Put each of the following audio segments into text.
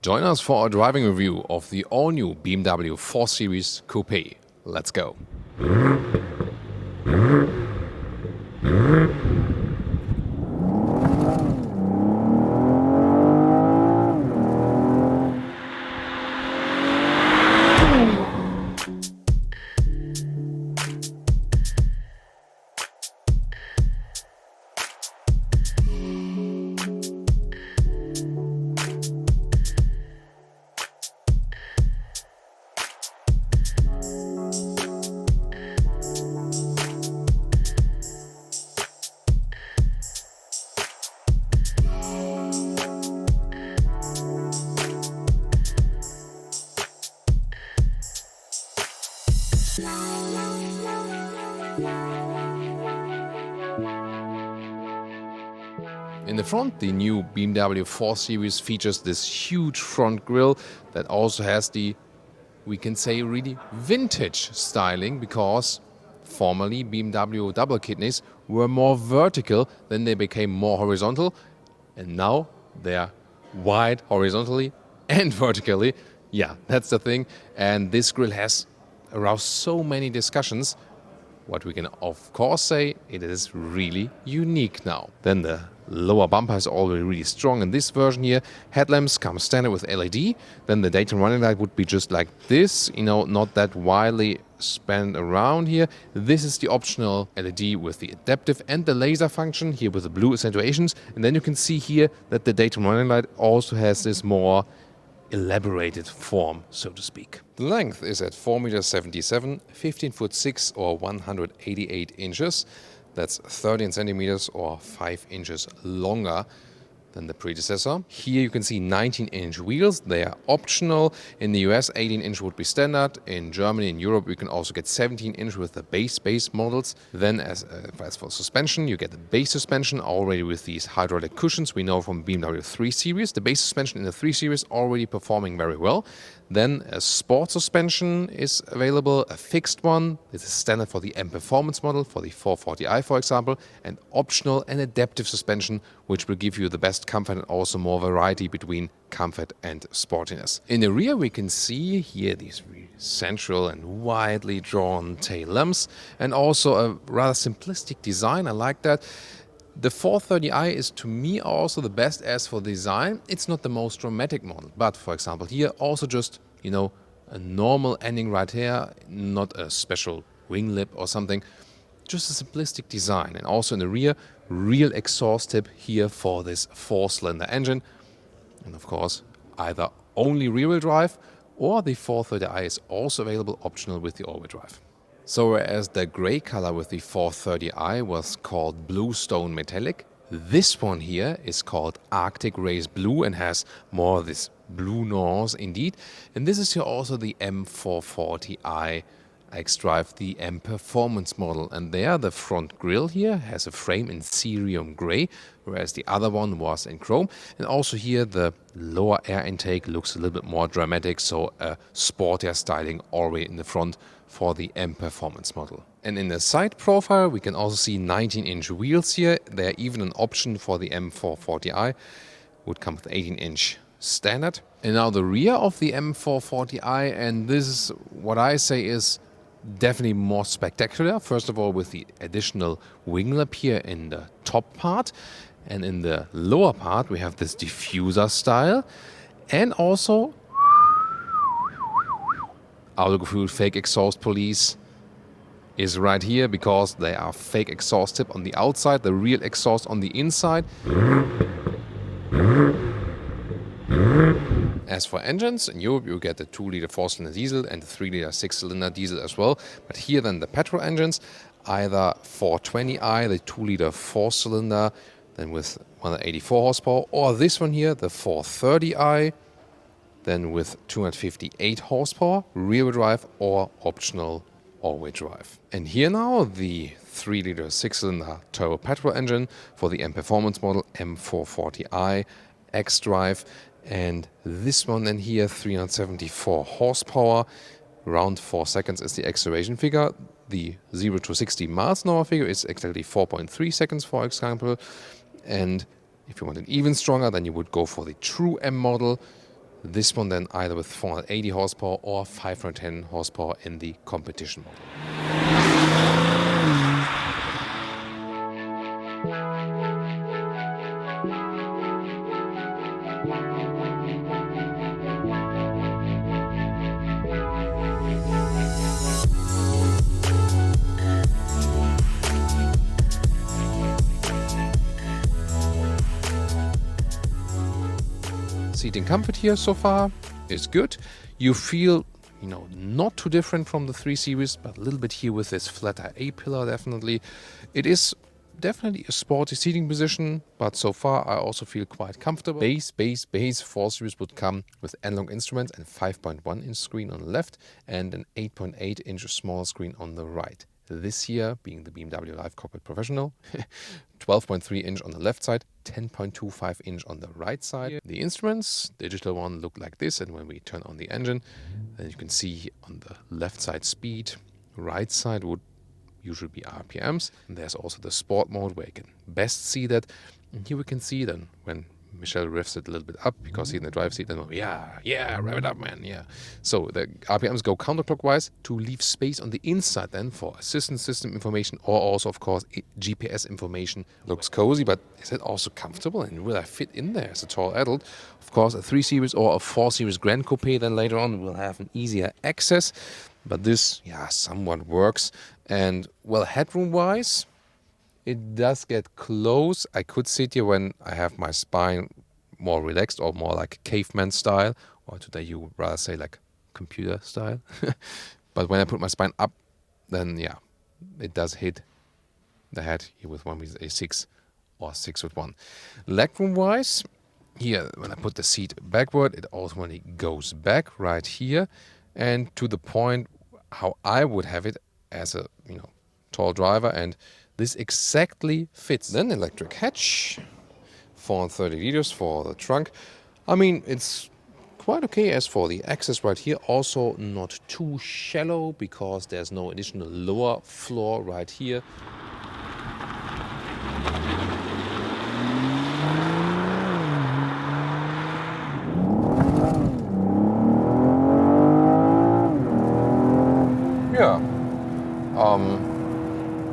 Join us for a driving review of the all-new BMW 4 Series Coupe. Let's go. In the front, the new BMW 4 Series features this huge front grille that also has the, we can say, really vintage styling, because formerly BMW double kidneys were more vertical, then they became more horizontal, and now they're wide horizontally and vertically. Yeah, that's the thing. And this grille has aroused so many discussions. What we can of course say, it is really unique now. Then the lower bumper is already really strong in this version here. Headlamps come standard with LED. Then the daytime running light would be just like this, not that widely spanned around here. This is the optional LED with the adaptive and the laser function here with the blue accentuations. And then you can see here that the daytime running light also has this more elaborated form, so to speak. The length is at 4.77 meters, 15 foot 6 or 188 inches. That's 13 centimeters or 5 inches longer than the predecessor. Here you can see 19-inch wheels. They are optional. In the US, 18-inch would be standard. In Germany and Europe, you can also get 17-inch with the base models. Then as for suspension, you get the base suspension already with these hydraulic cushions we know from BMW 3 Series. The base suspension in the 3 Series already performing very well. Then a sport suspension is available, a fixed one. This is standard for the M Performance model, for the 440i, for example, and optional and adaptive suspension, which will give you the best comfort and also more variety between comfort and sportiness. In the rear, we can see here these really central and widely drawn tail lamps, and also a rather simplistic design. I like that. The 430i is to me also the best as for design. It's not the most dramatic model, but for example here also just, a normal ending right here, not a special wing lip or something, just a simplistic design. And also in the rear, real exhaust tip here for this 4-cylinder engine. And of course, either only rear-wheel drive or the 430i is also available optional with the all-wheel drive. So whereas the grey color with the 430i was called Bluestone Metallic, this one here is called Arctic Race Blue and has more of this blue nuance indeed. And this is here also the M440i xDrive, the M Performance model. And there the front grille here has a frame in cerium grey, whereas the other one was in chrome. And also here the lower air intake looks a little bit more dramatic, so a sportier styling already in the front for the M Performance model. And in the side profile we can also see 19-inch wheels here. They're even an option for the M440i, would come with 18-inch standard. And now the rear of the M440i, and this is what I say is definitely more spectacular. First of all, with the additional wing lip here in the top part, and in the lower part we have this diffuser style, and also Autogefühl fake exhaust police is right here, because they are fake exhaust tip on the outside, the real exhaust on the inside. As for engines, in Europe you get the 2-liter 4-cylinder diesel and the 3-liter 6-cylinder diesel as well. But here then the petrol engines, either 420i, the 2-liter 4-cylinder, then with 184 horsepower, or this one here, the 430i, then with 258 horsepower, rear-wheel drive or optional all-wheel drive. And here now the 3-liter 6-cylinder turbo petrol engine for the M Performance model M440i xDrive, and this one then here 374 horsepower, around 4 seconds is the acceleration figure. The 0 to 60 miles an hour figure is exactly 4.3 seconds, for example. And if you want it even stronger, then you would go for the true M model. This one then either with 480 horsepower or 510 horsepower in the competition model. Seating comfort here so far is good. You feel, not too different from the 3 Series, but a little bit here with this flatter A-pillar definitely. It is definitely a sporty seating position, but so far I also feel quite comfortable. Base 4 Series would come with analog instruments and 5.1-inch screen on the left and an 8.8-inch smaller screen on the right. This year, being the BMW Live Cockpit Professional, 12.3-inch on the left side, 10.25-inch on the right side. The instruments, digital one, look like this, and when we turn on the engine, then you can see on the left side speed, right side would usually be RPMs. And there's also the sport mode where you can best see that. And here we can see then when Michelle revs it a little bit up because he's in the driver's seat, and yeah, rev it up, man, yeah. So the RPMs go counterclockwise to leave space on the inside then for assistant system information or also, of course, GPS information. Looks cozy, but is it also comfortable, and will I fit in there as a tall adult? Of course, a 3 Series or a 4 Series Grand Coupe then later on will have an easier access, but this, somewhat works. And, well, headroom-wise, it does get close. I could sit here when I have my spine more relaxed or more like caveman style, or today you would rather say like computer style. But when I put my spine up, then it does hit the head here with one with a 6 or 6 with 1. Legroom wise, here when I put the seat backward, it ultimately goes back right here, and to the point how I would have it as a tall driver, and this exactly fits. Then electric hatch, 430 liters for the trunk. I mean, it's quite okay as for the access right here. Also not too shallow because there's no additional lower floor right here.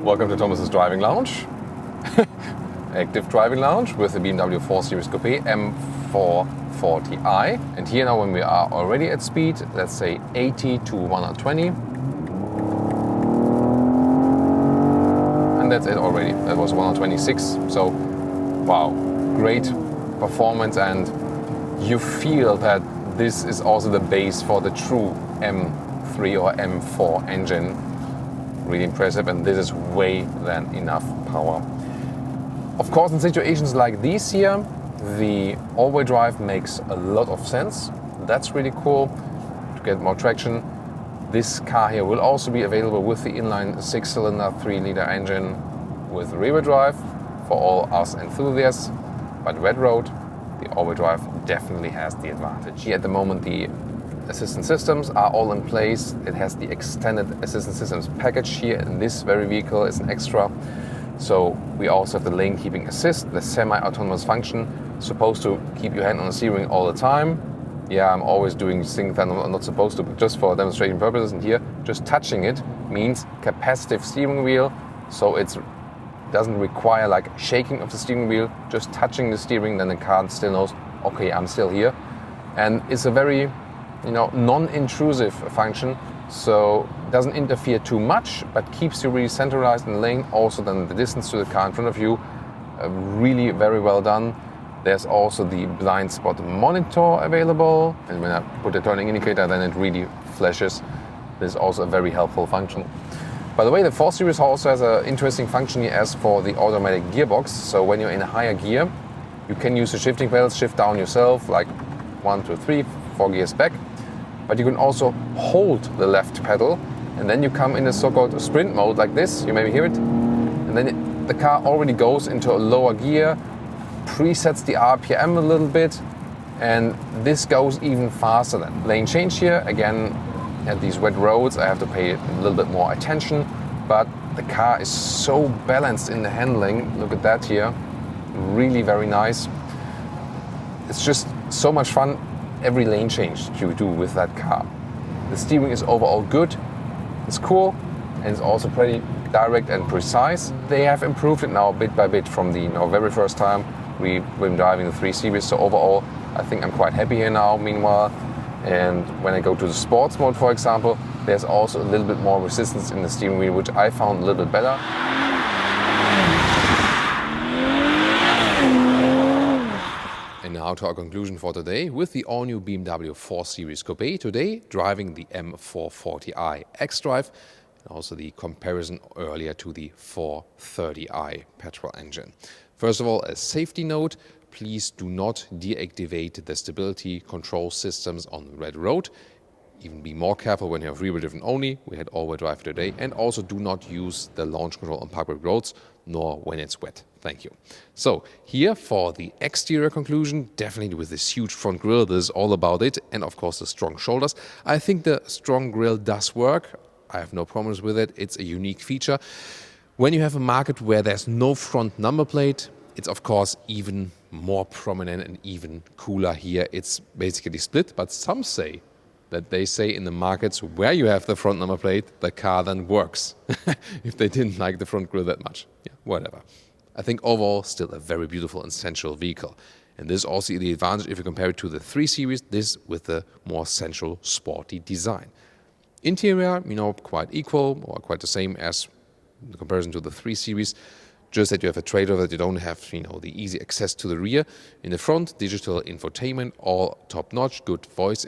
Welcome to Thomas's driving lounge. Active driving lounge with the BMW 4 Series Coupe M440i. And here now when we are already at speed, let's say 80 to 120. And that's it already. That was 126. So, wow, great performance, and you feel that this is also the base for the true M3 or M4 engine. Really impressive, and this is way than enough power. Of course, in situations like these here, the all-wheel drive makes a lot of sense. That's really cool to get more traction. This car here will also be available with the inline 6-cylinder 3-liter engine with rear-wheel drive for all us enthusiasts. But wet road, the all-wheel drive definitely has the advantage. Here at the moment, the assistance systems are all in place. It has the extended assistance systems package here in this very vehicle. It's an extra. So we also have the lane keeping assist, the semi-autonomous function, supposed to keep your hand on the steering wheel all the time. I'm always doing things that I'm not supposed to, but just for demonstration purposes. And here, just touching it means capacitive steering wheel. So it doesn't require like shaking of the steering wheel, just touching the steering, then the car still knows, okay, I'm still here. And it's a very non-intrusive function, so doesn't interfere too much, but keeps you really centralized in the lane. Also then the distance to the car in front of you, really very well done. There's also the blind spot monitor available, and when I put the turning indicator, then it really flashes. This is also a very helpful function. By the way, the 4 Series also has an interesting function here as for the automatic gearbox. So when you're in a higher gear, you can use the shifting pedals, shift down yourself, like 1, 2, 3, 4 gears back. But you can also hold the left pedal, and then you come in a so-called sprint mode like this. You maybe hear it. And then the car already goes into a lower gear, presets the RPM a little bit, and this goes even faster then. Lane change here, again, at these wet roads, I have to pay a little bit more attention, but the car is so balanced in the handling. Look at that here. Really very nice. It's just so much fun. every lane change you do with that car. The steering is overall good, it's cool, and it's also pretty direct and precise. They have improved it now bit by bit from the very first time we've been driving the 3 Series. So overall, I think I'm quite happy here now, meanwhile. And when I go to the sports mode, for example, there's also a little bit more resistance in the steering wheel, which I found a little bit better. And now to our conclusion for today with the all-new BMW 4 Series Coupe. Today, driving the M440i xDrive, and also the comparison earlier to the 430i petrol engine. First of all, a safety note, please do not deactivate the stability control systems on the red road. Even be more careful when you have rear-wheel driven only. We had all-wheel drive today. And also do not use the launch control on public roads, nor when it's wet. Thank you. So here for the exterior conclusion, definitely with this huge front grille, this is all about it. And of course the strong shoulders. I think the strong grille does work. I have no problems with it. It's a unique feature. When you have a market where there's no front number plate, it's of course even more prominent and even cooler here. It's basically split, but some say that they say in the markets where you have the front number plate, the car then works. If they didn't like the front grille that much. Yeah, whatever. I think overall still a very beautiful and sensual vehicle. And this is also the advantage if you compare it to the 3 Series, this with the more sensual, sporty design. Interior, quite equal or quite the same as in comparison to the 3 Series. Just that you have a trade-off that you don't have, the easy access to the rear. In the front, digital infotainment, all top-notch, good voice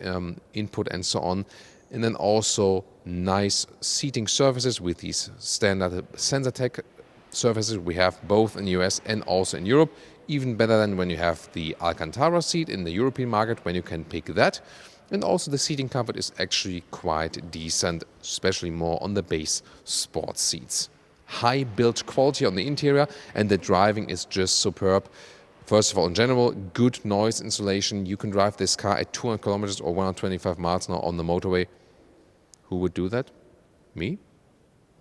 input and so on. And then also nice seating surfaces with these standard SensorTech surfaces we have both in the US and also in Europe. Even better than when you have the Alcantara seat in the European market, when you can pick that. And also the seating comfort is actually quite decent, especially more on the base sports seats. High build quality on the interior, and the driving is just superb. First of all, in general, good noise insulation. You can drive this car at 200 kilometers or 125 miles now on the motorway. Who would do that? Me?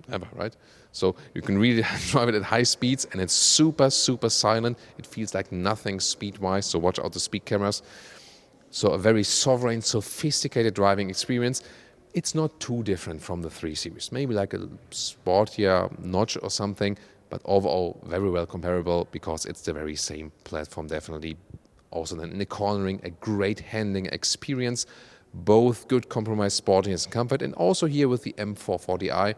Never, right? So you can really drive it at high speeds, and it's super, super silent. It feels like nothing speed-wise, so watch out the speed cameras. So a very sovereign, sophisticated driving experience. It's not too different from the 3 Series. Maybe like a sportier notch or something, but overall very well comparable because it's the very same platform, definitely. Also then in the cornering, a great handling experience. Both good compromise sportiness and comfort. And also here with the M440i,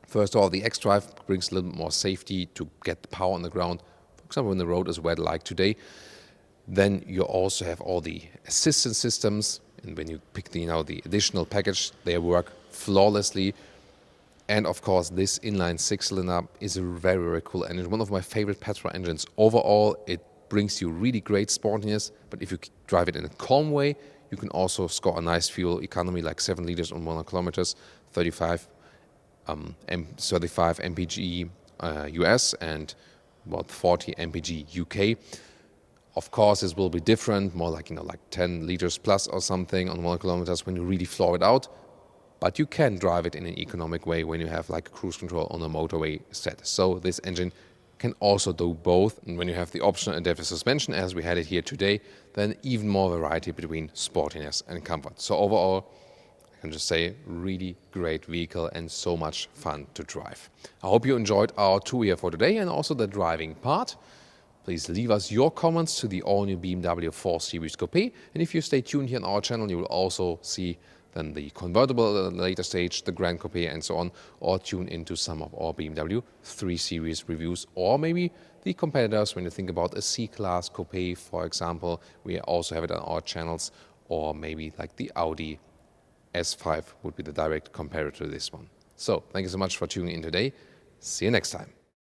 first of all, the xDrive brings a little bit more safety to get the power on the ground. For example, when the road is wet like today. Then you also have all the assistance systems. And when you pick the additional package, they work flawlessly. And of course, this inline 6-cylinder is a very, very cool engine. One of my favorite petrol engines. Overall, it brings you really great sportiness. But if you drive it in a calm way, you can also score a nice fuel economy, like 7 liters on 100 kilometers, 35 mpg US and about 40 mpg UK. Of course, this will be different, more like, like 10 liters plus or something on 100 kilometers when you really floor it out. But you can drive it in an economic way when you have like cruise control on a motorway set. So this engine can also do both. And when you have the optional adaptive suspension, as we had it here today, then even more variety between sportiness and comfort. So overall, I can just say, really great vehicle and so much fun to drive. I hope you enjoyed our tour here for today and also the driving part. Please leave us your comments to the all-new BMW 4 Series Coupe. And if you stay tuned here on our channel, you will also see then the convertible at a later stage, the Grand Coupe and so on, or tune into some of our BMW 3 Series reviews, or maybe the competitors when you think about a C-Class Coupe, for example. We also have it on our channels, or maybe like the Audi S5 would be the direct comparator to this one. So, thank you so much for tuning in today. See you next time.